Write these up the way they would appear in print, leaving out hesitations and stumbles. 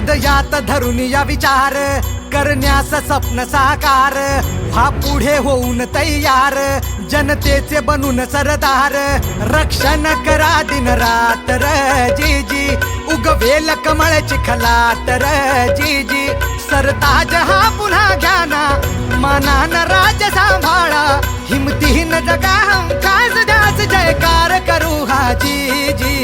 हृदयात धरून या विचार करण्यास स्वप्न साकार व्हा पुढे होऊन तयार जनतेचे बनून सरदार रक्षण करा दिन रात्र जी जी उगवेल कमळ चिखलातर जी जी सरताज हा पुन्हा घ्याना मानान राज सांभाळा हिमतीन जगा हमखास ध्यास जयकार करू हा जी जी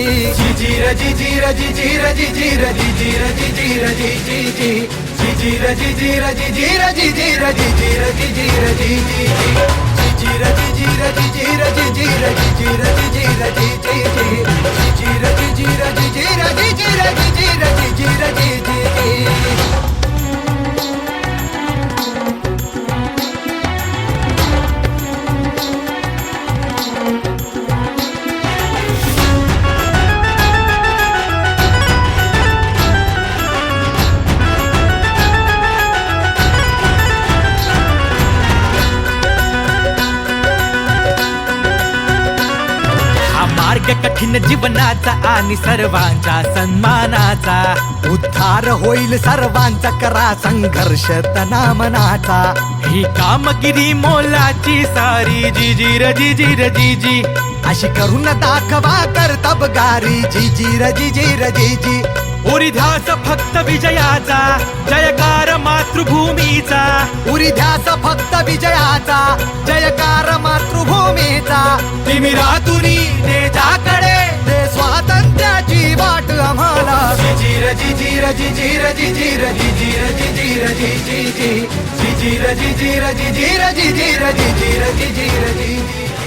जी र जी जी र जी जी र जी जी र जी जी र जी जी र जी जी जी जी र जी जी र जी जी र जी जी र जी जी र जी जी र जी जी जी र जी जी र जी जी र जी जी र जी जी र जी जी र जी जी जी र जी जी र जी जी र जी जी र जी जी र जी जी र जी जी मार्ग कठीण जीवनाचा आणि सर्वांच्या सन्मानाचा उद्धार होईल सर्वांचा करा संघर्ष तना मनाचा ही कामगिरी मोलाची सारी जी जी र जी जी र जी जी अशी करून दाखवा कर्तबगारी जी जी र जी जी र जी जी उरी ध्यास फक्त विजयाचा जयकार मातृभूमीचा उरी ध्यास फक्त विजयाचा जयकार मातृभूमीचा तिमिरातुनी देशाकडे दे स्वातंत्र्याची वाट आम्हाला जी र जी जी र जी जी र जी जी र जी जी र जी जी र जी जी जी जी जी र जी जी र जी जी र जी जी र जी जी र जी जी र जी जी